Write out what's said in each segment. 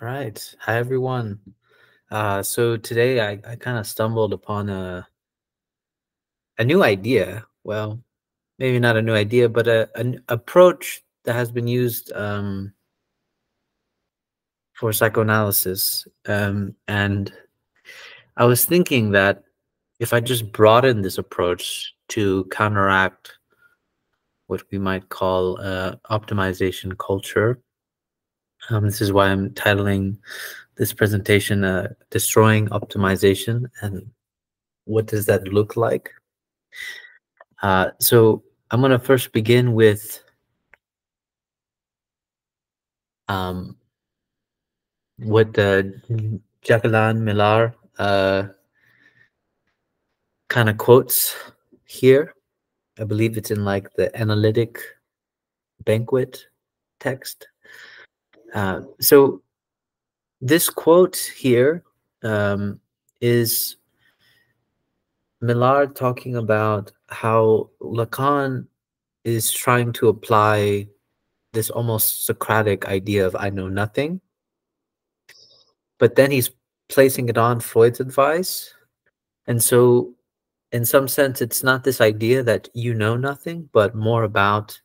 All right. Hi, everyone. So today I kind of stumbled upon a new idea. Well, maybe not a new idea, but an approach that has been used for psychoanalysis. And I was thinking that if I just broaden this approach to counteract what we might call optimization culture, this is why I'm titling this presentation Destroying Optimization, and what does that look like? So I'm going to first begin with um, what Jacqueline Millar kind of quotes here. I believe it's in like the analytic banquet text. So this quote here is Millar talking about how Lacan is trying to apply this almost Socratic idea of I know nothing, but then he's placing it on Freud's advice. And so, in some sense, it's not this idea that you know nothing, but more about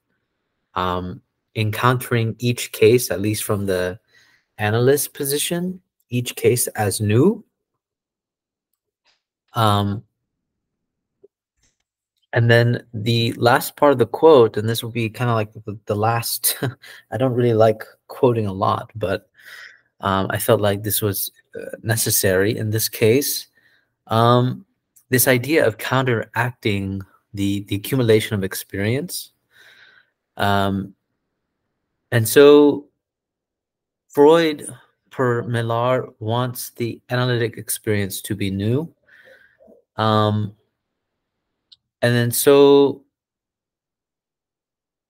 encountering each case, at least from the analyst position, each case as new. Um, and then the last part of the quote, and this will be kind of like the last, I don't really like quoting a lot, but I felt like this was necessary in this case. This idea of counteracting the accumulation of experience. And so Freud, per Millar, wants the analytic experience to be new. And then so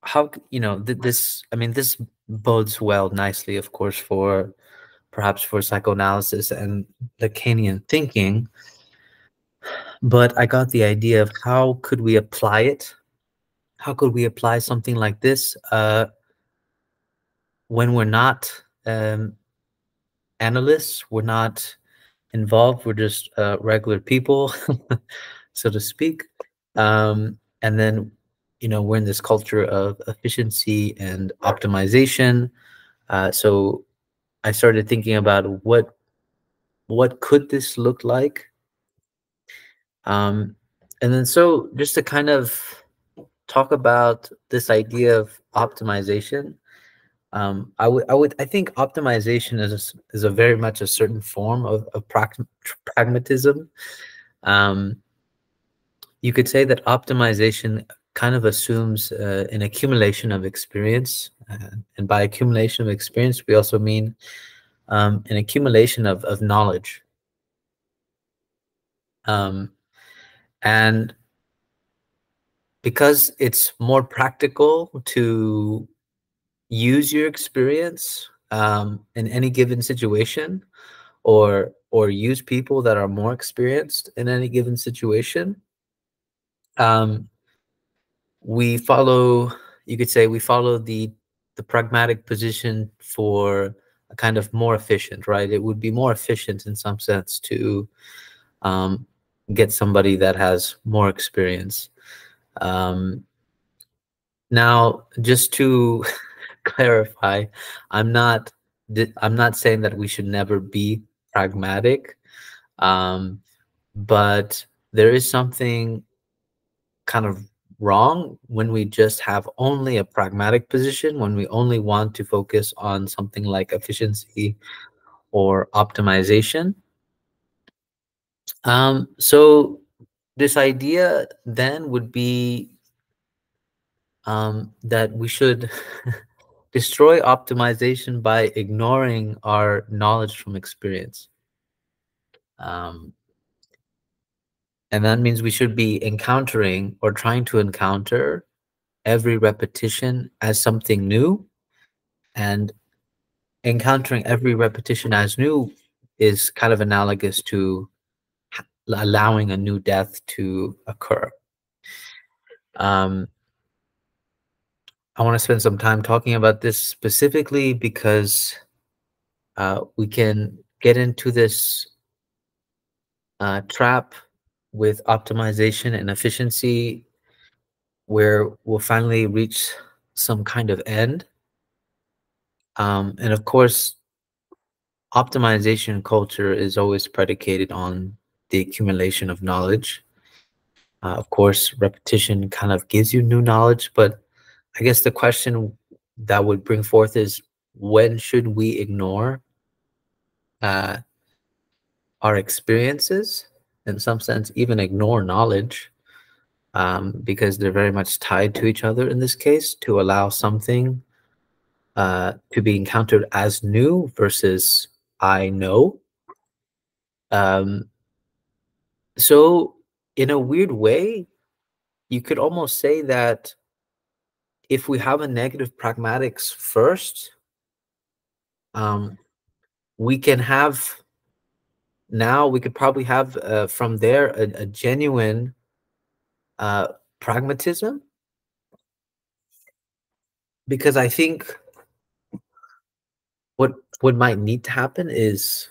how, this, I mean, this bodes well nicely, of course, for perhaps for psychoanalysis and Lacanian thinking. But I got the idea of how could we apply it? How could we apply something like this when we're not analysts, we're not involved, we're just regular people, so to speak. And then, we're in this culture of efficiency and optimization. So I started thinking about what could this look like? And then so just to kind of talk about this idea of optimization, I think optimization is a very much a certain form of pragmatism. You could say that optimization kind of assumes an accumulation of experience, and by accumulation of experience, we also mean an accumulation of knowledge. And because it's more practical to use your experience in any given situation, or use people that are more experienced in any given situation, we follow, you could say we follow the pragmatic position for a kind of more efficient, right? It would be more efficient in some sense to get somebody that has more experience. Now, just to clarify, I'm not saying that we should never be pragmatic, but there is something kind of wrong when we just have only a pragmatic position, when we only want to focus on something like efficiency or optimization. So this idea then would be that we should destroy optimization by ignoring our knowledge from experience. And that means we should be encountering or trying to encounter every repetition as something new. And encountering every repetition as new is kind of analogous to allowing a new death to occur. I want to spend some time talking about this specifically because we can get into this trap with optimization and efficiency where we'll finally reach some kind of end. And of course, optimization culture is always predicated on the accumulation of knowledge. Of course, repetition kind of gives you new knowledge, but I guess the question that would bring forth is, when should we ignore uh, our experiences, in some sense, even ignore knowledge, because they're very much tied to each other in this case, to allow something to be encountered as new versus I know. Um, so, in a weird way, you could almost say that if we have a negative pragmatics first, um, we can have now we could probably have from there a genuine uh, pragmatism, because I think what might need to happen is,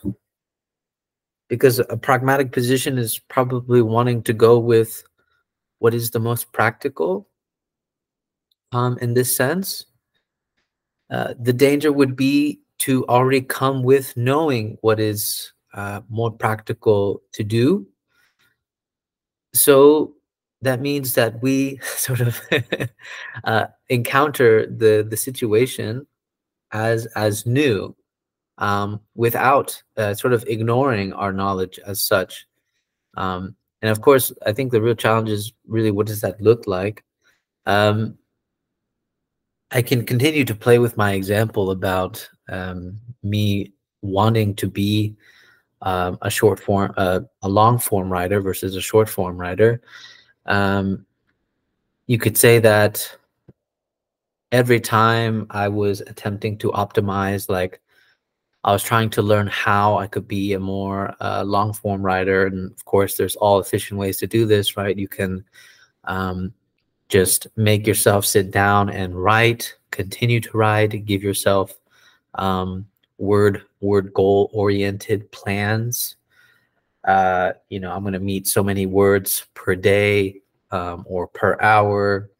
because a pragmatic position is probably wanting to go with what is the most practical in this sense. The danger would be to already come with knowing what is more practical to do. So that means that we sort of encounter the situation as new, without sort of ignoring our knowledge as such. And of course, I think the real challenge is really, what does that look like? Um, I can continue to play with my example about me wanting to be a short form, a long form writer versus a short form writer. Um, you could say that every time I was attempting to optimize, like I was trying to learn how I could be a more long form writer. And of course, there's all efficient ways to do this, right? You can um, just make yourself sit down and write, continue to write, give yourself word goal oriented plans. I'm going to meet so many words per day or per hour.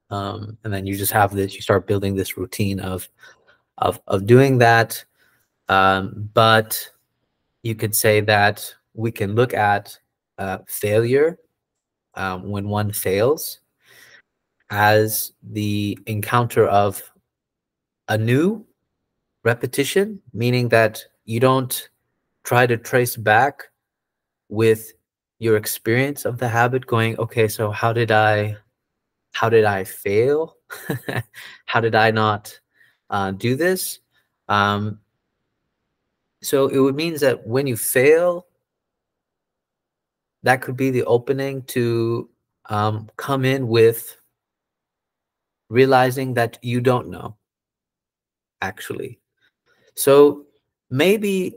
And then you just have this, you start building this routine of doing that. But you could say that we can look at failure, when one fails, as the encounter of a new repetition, meaning that you don't try to trace back with your experience of the habit, going, okay, so how did I fail? How did I not do this? Um, so it would mean that when you fail, that could be the opening to come in with realizing that you don't know, actually. So maybe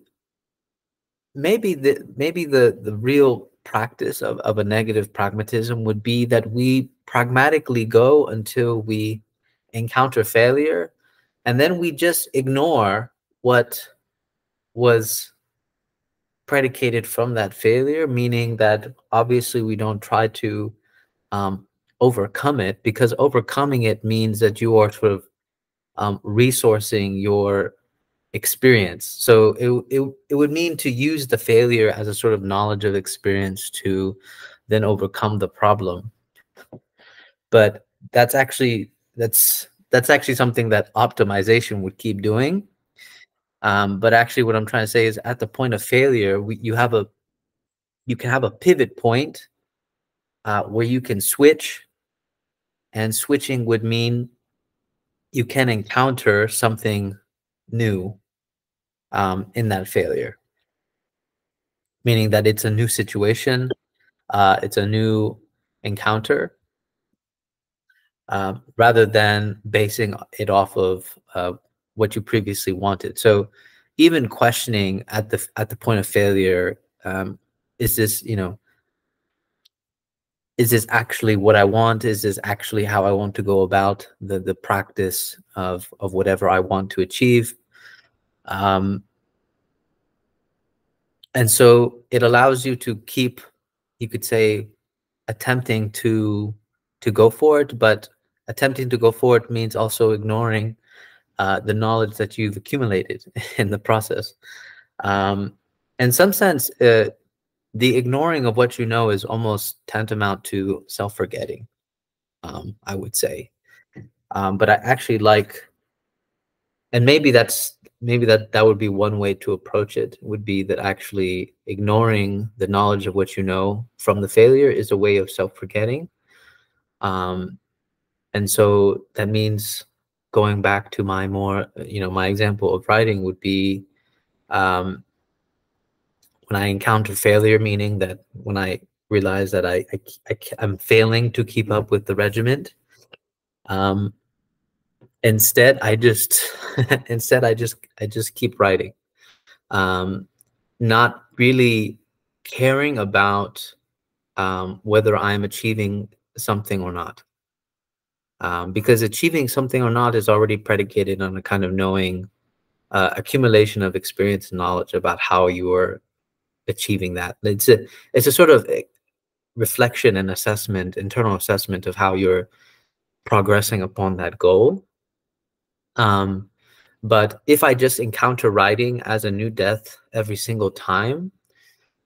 the real practice of a negative pragmatism would be that we pragmatically go until we encounter failure, and then we just ignore what was predicated from that failure, meaning that obviously we don't try to um, overcome it, because overcoming it means that you are sort of resourcing your experience. So it would mean to use the failure as a sort of knowledge of experience to then overcome the problem. But that's actually something that optimization would keep doing. But actually, what I'm trying to say is, at the point of failure, you can have a pivot point where you can switch, and switching would mean you can encounter something new in that failure, meaning that it's a new situation, it's a new encounter, rather than basing it off of what you previously wanted. So even questioning at the point of failure, is this, is this actually what I want? Is this actually how I want to go about the practice of whatever I want to achieve? Um, and so it allows you to keep, you could say, attempting to go forward, but attempting to go forward means also ignoring the knowledge that you've accumulated in the process. In some sense, the ignoring of what you know is almost tantamount to self-forgetting, I would say. But I actually like, and maybe that would be one way to approach it, would be that actually ignoring the knowledge of what you know from the failure is a way of self-forgetting. And so that means going back to my more, my example of writing would be, when I encounter failure, meaning that when I realize that I'm failing to keep up with the regiment, um, instead I just I just keep writing, not really caring about whether I'm achieving something or not, because achieving something or not is already predicated on a kind of knowing, accumulation of experience and knowledge about how you are achieving that. It's a sort of reflection and assessment, internal assessment of how you're progressing upon that goal. But if I just encounter writing as a new death every single time,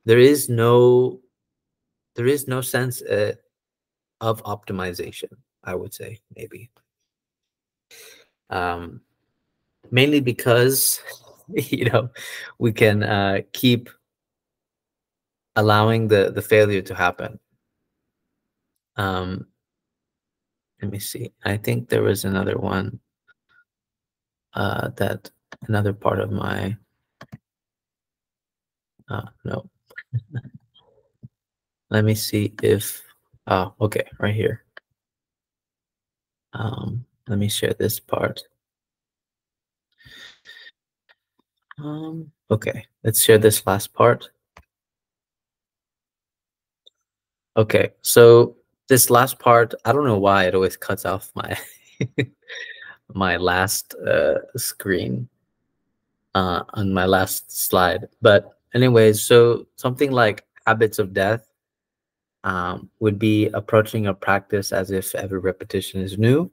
there is no sense of optimization, I would say, maybe. Mainly because we can keep allowing the failure to happen. Let me see. I think there was another one, that another part of my no. Let me see if okay, right here. Let me share this part. Okay, let's share this last part. Okay, so this last part, I don't know why it always cuts off my my last screen on my last slide. But anyways, so something like habits of death would be approaching a practice as if every repetition is new.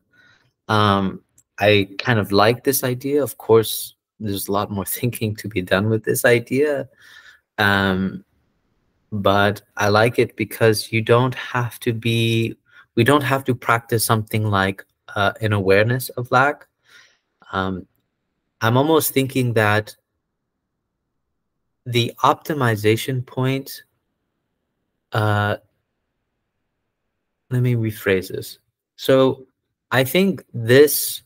I kind of like this idea. Of course, there's a lot more thinking to be done with this idea. But I like it because we don't have to practice something like an awareness of lack. I'm almost thinking that the optimization point, let me rephrase this. So I think this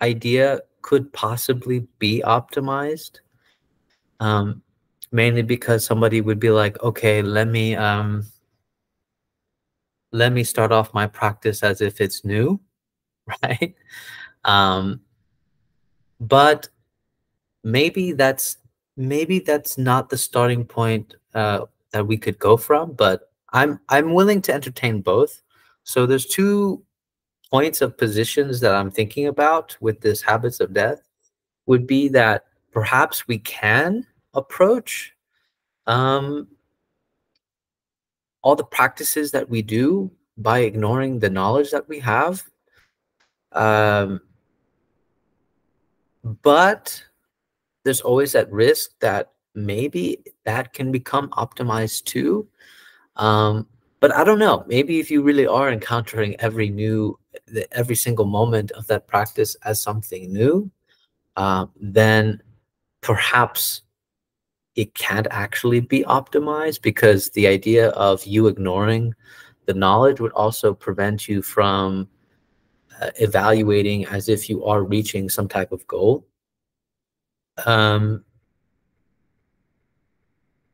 idea could possibly be optimized, mainly because somebody would be like, okay, let me start off my practice as if it's new, right? Um, but maybe that's not the starting point that we could go from. But I'm willing to entertain both. So there's two points of positions that I'm thinking about with this habits of death. Would be that perhaps we can approach um, all the practices that we do by ignoring the knowledge that we have, um, but there's always that risk that maybe that can become optimized too. But I don't know. Maybe if you really are encountering every single moment of that practice as something new, then perhaps it can't actually be optimized, because the idea of you ignoring the knowledge would also prevent you from evaluating as if you are reaching some type of goal. Um,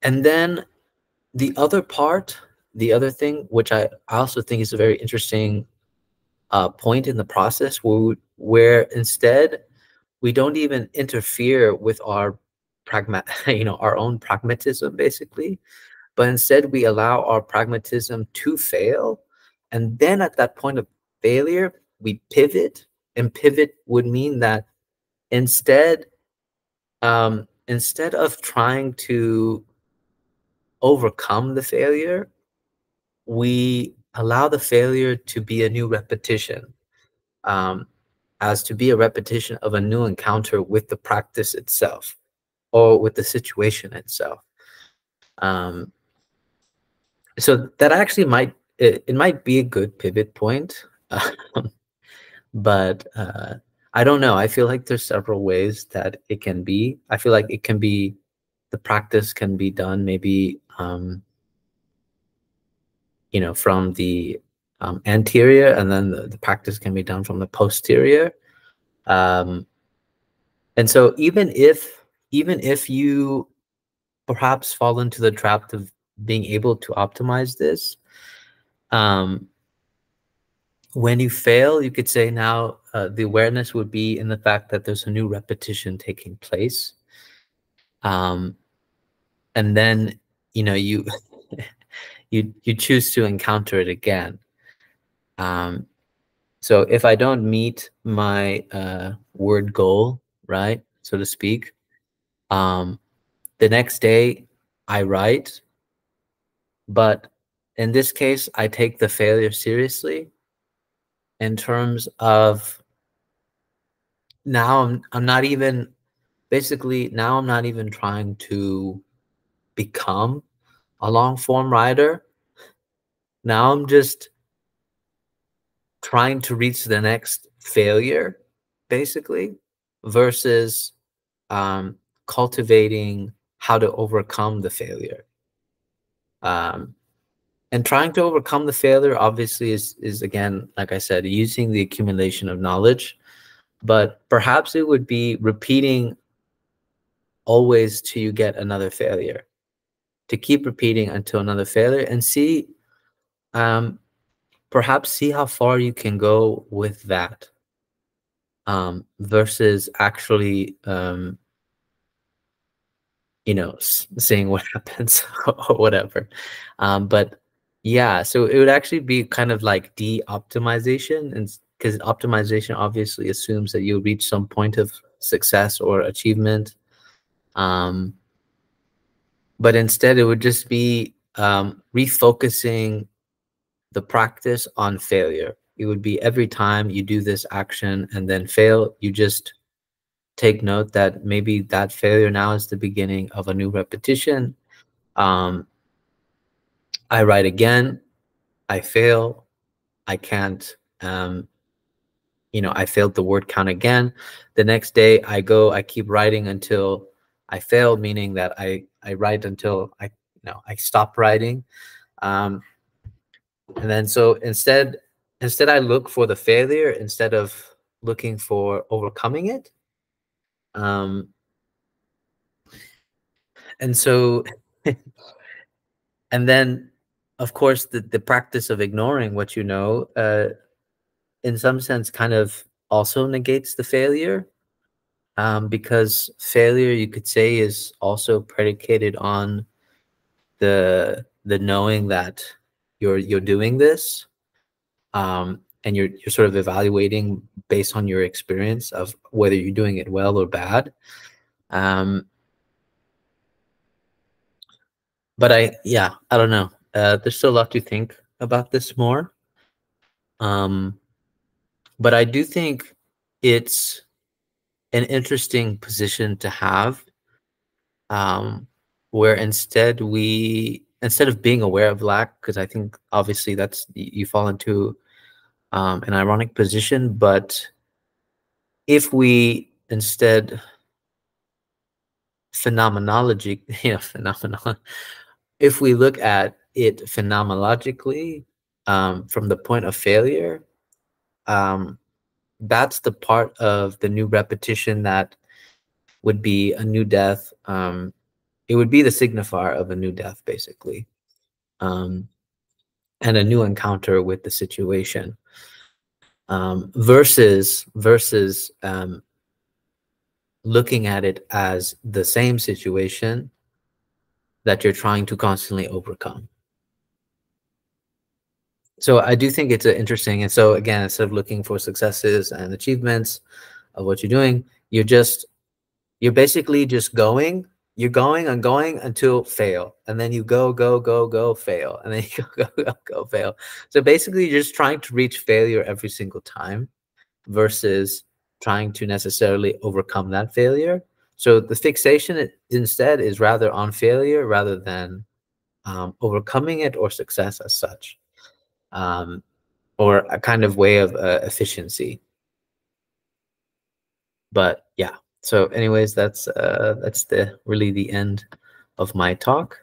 and then the other part, the other thing, which I also think is a very interesting point in the process, where instead we don't even interfere with our our own pragmatism, basically, but instead we allow our pragmatism to fail, and then at that point of failure we pivot. And pivot would mean that instead instead of trying to overcome the failure, we allow the failure to be a new repetition, as to be a repetition of a new encounter with the practice itself or with the situation itself. So that actually it might be a good pivot point, but I don't know. I feel like there's several ways that it can be. I feel like it can be, the practice can be done maybe from the anterior, and then the practice can be done from the posterior. And so even if you perhaps fall into the trap of being able to optimize this, when you fail, you could say now the awareness would be in the fact that there's a new repetition taking place. And then you you choose to encounter it again. So if I don't meet my word goal, right, so to speak, the next day I write, but in this case, I take the failure seriously in terms of now I'm not even, basically now I'm not even trying to become a long form writer. Now I'm just trying to reach the next failure, basically, versus cultivating how to overcome the failure. And trying to overcome the failure obviously is again, like I said, using the accumulation of knowledge, but perhaps it would be repeating always till you get another failure, to keep repeating until another failure, and see, perhaps see how far you can go with that, versus actually seeing what happens or whatever. But yeah, so it would actually be kind of like de-optimization, and because optimization obviously assumes that you'll reach some point of success or achievement. But instead it would just be refocusing the practice on failure. It would be every time you do this action and then fail, you just take note that maybe that failure now is the beginning of a new repetition. I write again, I fail, I can't, I failed the word count again. The next day I keep writing until I fail, meaning that I write until I stop writing. And then so instead I look for the failure instead of looking for overcoming it. And so and then of course the practice of ignoring what in some sense kind of also negates the failure, because failure, you could say, is also predicated on the knowing that you're doing this, and you're sort of evaluating based on your experience of whether you're doing it well or bad. But I don't know. There's still a lot to think about this more. But I do think it's an interesting position to have, where instead of being aware of lack, because I think obviously that's, you fall into an ironic position, but if we instead if we look at it phenomenologically, from the point of failure, that's the part of the new repetition that would be a new death. It would be the signifier of a new death, basically, and a new encounter with the situation, versus looking at it as the same situation that you're trying to constantly overcome. So I do think it's interesting. And so again, instead of looking for successes and achievements of what you're doing, you're just You're basically just going, you're going and going until fail. And then you go, go, go, go, fail. And then you go, go, go, go, fail. So basically you're just trying to reach failure every single time versus trying to necessarily overcome that failure. So the fixation instead is rather on failure rather than overcoming it or success as such, or a kind of way of efficiency. But yeah. So, anyways, that's really the end of my talk.